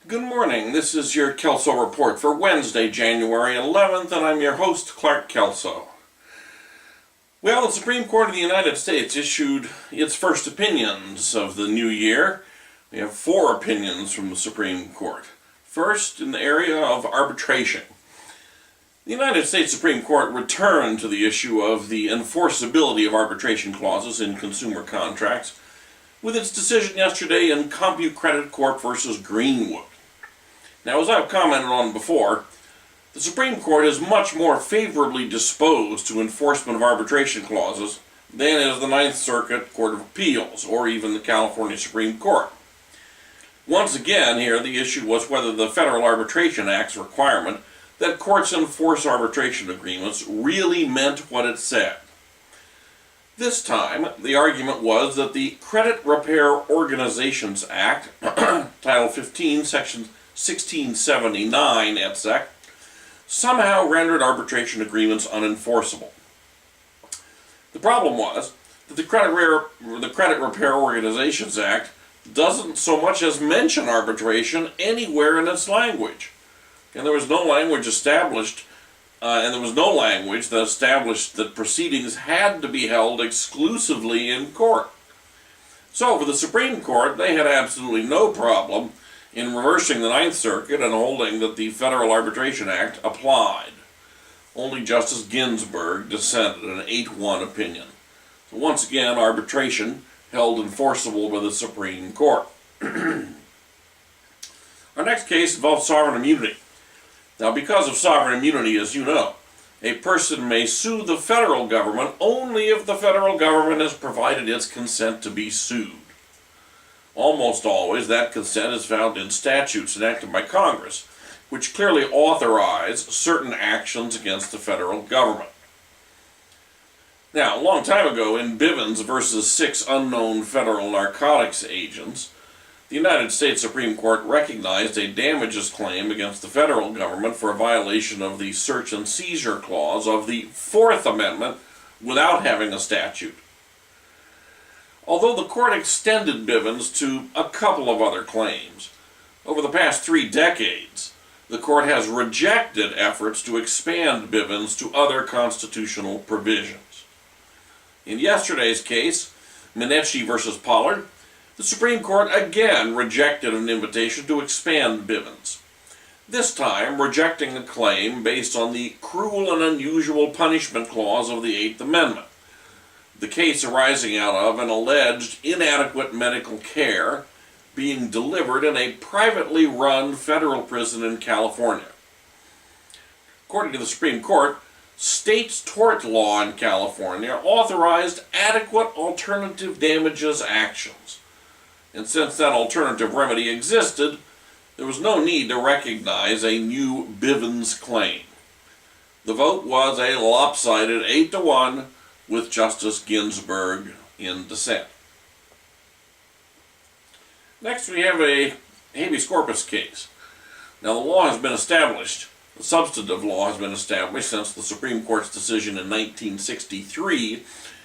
Good morning. This is your Kelso Report for Wednesday, January 11th, and I'm your host, Clark Kelso. Well, the Supreme Court of the United States issued its first opinions of the new year. We have 4 opinions from the Supreme Court. First, in the area of arbitration. The United States Supreme Court returned to the issue of the enforceability of arbitration clauses in consumer contracts with its decision yesterday in CompuCredit Corp. Versus Greenwood. Now, as I've commented on before, the Supreme Court is much more favorably disposed to enforcement of arbitration clauses than is the Ninth Circuit Court of Appeals, or even the California Supreme Court. Once again, here, the issue was whether the Federal Arbitration Act's requirement that courts enforce arbitration agreements really meant what it said. This time, the argument was that the Credit Repair Organizations Act, Title 15, Section 1679 et seq., somehow rendered arbitration agreements unenforceable. The problem was that the Credit Repair Organizations Act doesn't so much as mention arbitration anywhere in its language. And there was no language established, and there was no language that established that proceedings had to be held exclusively in court. So for the Supreme Court, they had absolutely no problem in reversing the Ninth Circuit and holding that the Federal Arbitration Act applied. Only Justice Ginsburg dissented in an 8-1 opinion. So once again, arbitration held enforceable by the Supreme Court. Our next case involves sovereign immunity. Now, because of sovereign immunity, as you know, a person may sue the federal government only if the federal government has provided its consent to be sued. Almost always, that consent is found in statutes enacted by Congress, which clearly authorize certain actions against the federal government. Now, a long time ago, in Bivens versus 6 unknown federal narcotics agents, the United States Supreme Court recognized a damages claim against the federal government for a violation of the search and seizure clause of the 4th Amendment without having a statute. Although the court extended Bivens to a couple of other claims, over the past 3 decades, the court has rejected efforts to expand Bivens to other constitutional provisions. In yesterday's case, Minetti versus Pollard, the Supreme Court again rejected an invitation to expand Bivens, this time rejecting a claim based on the cruel and unusual punishment clause of the 8th Amendment, the case arising out of an alleged inadequate medical care being delivered in a privately run federal prison in California. According to the Supreme Court, states' tort law in California authorized adequate alternative damages actions. And since that alternative remedy existed, there was no need to recognize a new Bivens claim. The vote was a lopsided 8-1 with Justice Ginsburg in dissent. Next, we have a habeas corpus case. Now, the law has been established, the substantive law has been established since the Supreme Court's decision in 1963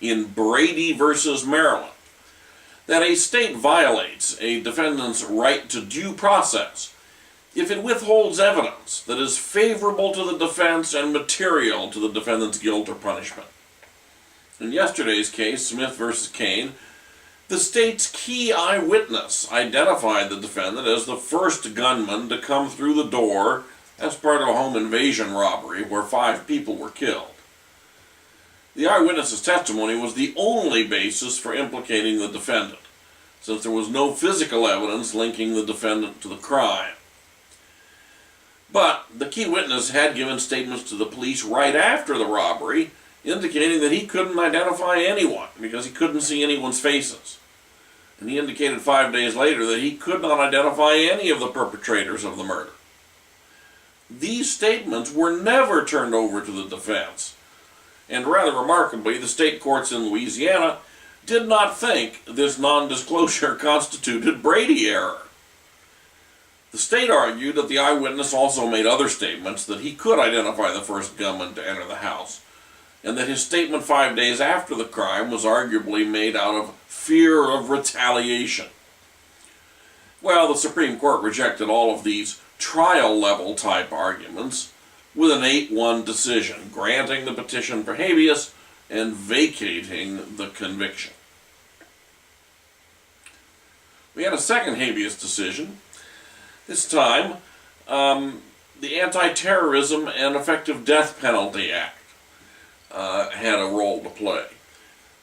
in Brady versus Maryland, that a state violates a defendant's right to due process if it withholds evidence that is favorable to the defense and material to the defendant's guilt or punishment. In yesterday's case, Smith versus Kane, the state's key eyewitness identified the defendant as the first gunman to come through the door as part of a home invasion robbery where 5 people were killed. The eyewitness's testimony was the only basis for implicating the defendant, since there was no physical evidence linking the defendant to the crime. But the key witness had given statements to the police right after the robbery, indicating that he couldn't identify anyone because he couldn't see anyone's faces. And he indicated 5 days later that he could not identify any of the perpetrators of the murder. These statements were never turned over to the defense, and rather remarkably, the state courts in Louisiana did not think this non-disclosure constituted Brady error. The state argued that the eyewitness also made other statements that he could identify the first gunman to enter the house, and that his statement 5 days after the crime was arguably made out of fear of retaliation. Well, the Supreme Court rejected all of these trial-level type arguments with an 8-1 decision, granting the petition for habeas and vacating the conviction. We had a second habeas decision. This time, the Anti-Terrorism and Effective Death Penalty Act had a role to play.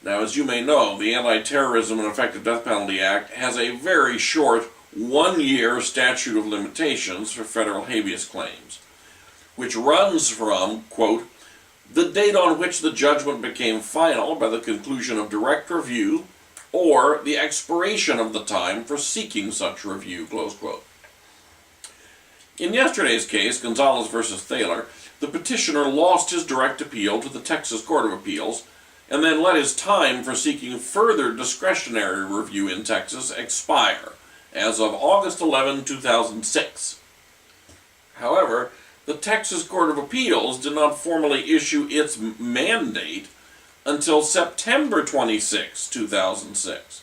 Now, as you may know, the Anti-Terrorism and Effective Death Penalty Act has a very short 1-year statute of limitations for federal habeas claims, which runs from, quote, the date on which the judgment became final by the conclusion of direct review or the expiration of the time for seeking such review, close quote. In yesterday's case, Gonzalez v. Thaler, the petitioner lost his direct appeal to the Texas Court of Appeals and then let his time for seeking further discretionary review in Texas expire as of August 11, 2006. However, the Texas Court of Appeals did not formally issue its mandate until September 26, 2006.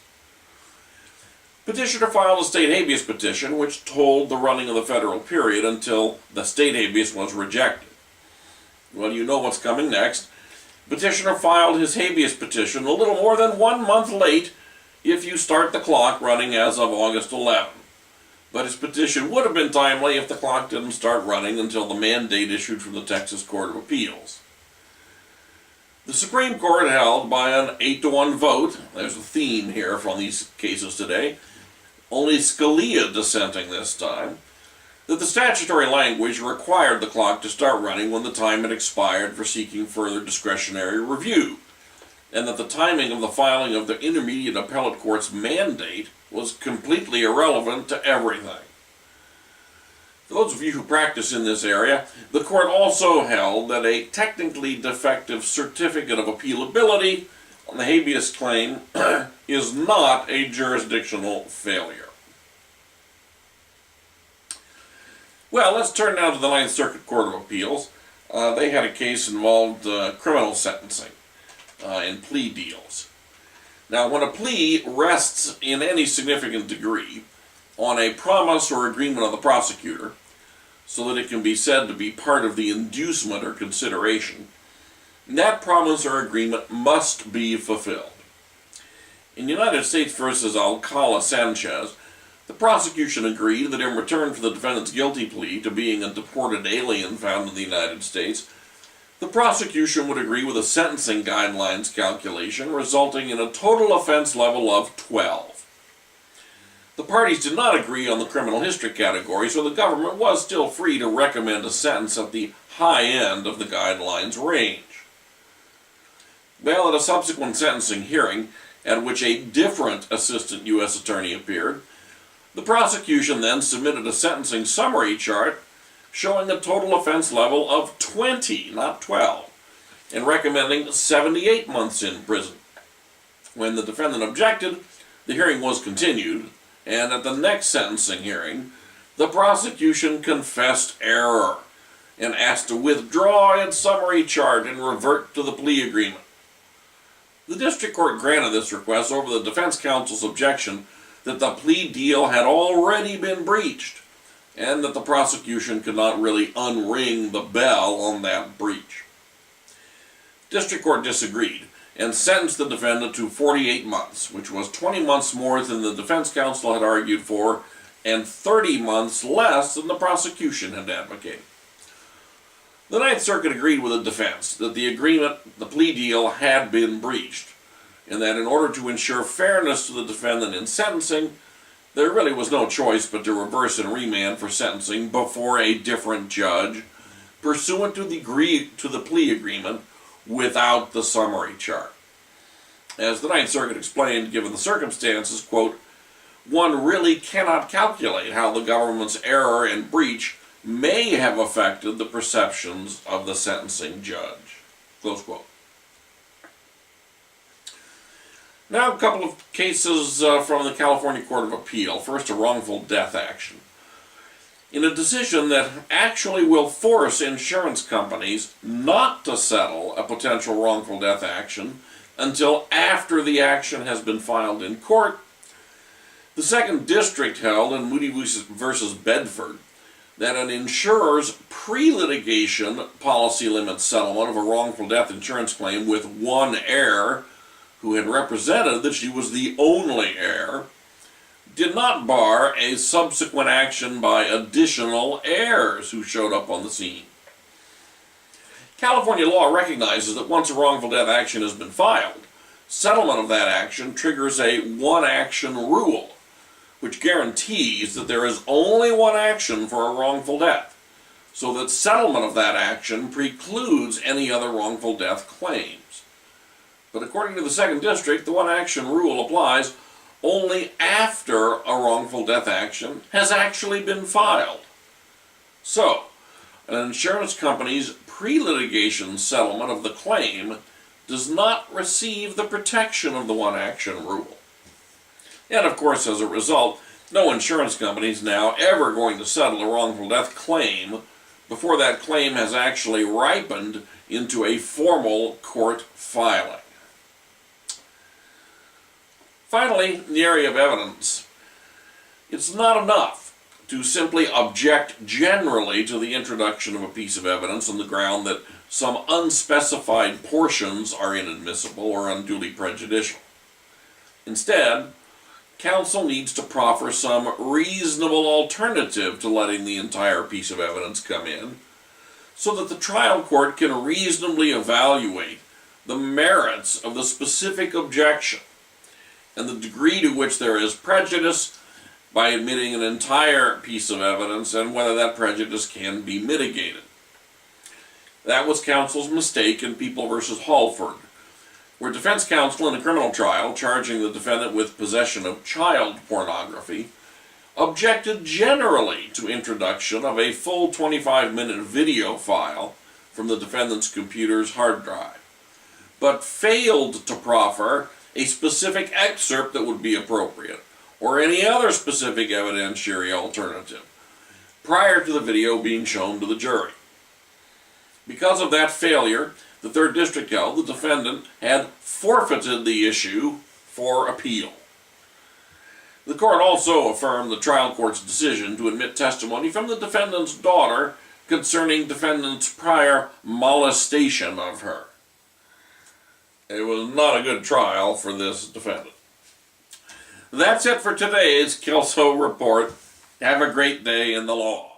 Petitioner filed a state habeas petition which told the running of the federal period until the state habeas was rejected. Well, you know what's coming next. Petitioner filed his habeas petition a little more than 1 month late if you start the clock running as of August 11. But his petition would have been timely if the clock didn't start running until the mandate issued from the Texas Court of Appeals. The Supreme Court held by an 8-1 vote, there's a theme here from these cases today, only Scalia dissenting this time, that the statutory language required the clock to start running when the time had expired for seeking further discretionary review, and that the timing of the filing of the intermediate appellate court's mandate was completely irrelevant to everything. For those of you who practice in this area, the court also held that a technically defective certificate of appealability on the habeas claim is not a jurisdictional failure. Well, let's turn now to the Ninth Circuit Court of Appeals. They had a case involved criminal sentencing and plea deals. Now, when a plea rests in any significant degree on a promise or agreement of the prosecutor, so that it can be said to be part of the inducement or consideration, that promise or agreement must be fulfilled. In United States v. Alcala-Sanchez, the prosecution agreed that in return for the defendant's guilty plea to being a deported alien found in the United States, the prosecution would agree with a sentencing guidelines calculation resulting in a total offense level of 12. The parties did not agree on the criminal history category, so the government was still free to recommend a sentence at the high end of the guidelines range. Well, at a subsequent sentencing hearing, at which a different assistant U.S. attorney appeared, the prosecution then submitted a sentencing summary chart showing a total offense level of 20, not 12, and recommending 78 months in prison. When the defendant objected, the hearing was continued, and at the next sentencing hearing, the prosecution confessed error and asked to withdraw its summary chart and revert to the plea agreement. The district court granted this request over the defense counsel's objection that the plea deal had already been breached and that the prosecution could not really unring the bell on that breach. District court disagreed and sentenced the defendant to 48 months, which was 20 months more than the defense counsel had argued for and 30 months less than the prosecution had advocated. The Ninth Circuit agreed with the defense that the plea deal had been breached, and that in order to ensure fairness to the defendant in sentencing, there really was no choice but to reverse and remand for sentencing before a different judge, pursuant to the plea agreement without the summary chart. As the Ninth Circuit explained, given the circumstances, quote, one really cannot calculate how the government's error and breach may have affected the perceptions of the sentencing judge, close quote. Now, a couple of cases from the California Court of Appeal. First, a wrongful death action. In a decision that actually will force insurance companies not to settle a potential wrongful death action until after the action has been filed in court, The second district held in Moody v. Bedford that an insurer's pre-litigation policy limit settlement of a wrongful death insurance claim with one heir who had represented that she was the only heir did not bar a subsequent action by additional heirs who showed up on the scene. California law recognizes that once a wrongful death action has been filed, settlement of that action triggers a one-action rule, which guarantees that there is only one action for a wrongful death, so that settlement of that action precludes any other wrongful death claims. But according to the second district, the one-action rule applies only after a wrongful death action has actually been filed. So, an insurance company's pre-litigation settlement of the claim does not receive the protection of the one-action rule. And of course, as a result, no insurance company is now ever going to settle a wrongful death claim before that claim has actually ripened into a formal court filing. Finally, in the area of evidence, it's not enough to simply object generally to the introduction of a piece of evidence on the ground that some unspecified portions are inadmissible or unduly prejudicial. Instead, counsel needs to proffer some reasonable alternative to letting the entire piece of evidence come in, so that the trial court can reasonably evaluate the merits of the specific objection and the degree to which there is prejudice by admitting an entire piece of evidence and whether that prejudice can be mitigated. That was counsel's mistake in People v. Halford, where defense counsel in a criminal trial charging the defendant with possession of child pornography objected generally to introduction of a full 25-minute video file from the defendant's computer's hard drive, but failed to proffer a specific excerpt that would be appropriate, or any other specific evidentiary alternative, prior to the video being shown to the jury. Because of that failure, the third district held the defendant had forfeited the issue for appeal. The court also affirmed the trial court's decision to admit testimony from the defendant's daughter concerning defendant's prior molestation of her. It was not a good trial for this defendant. That's it for today's Kelso Report. Have a great day in the law.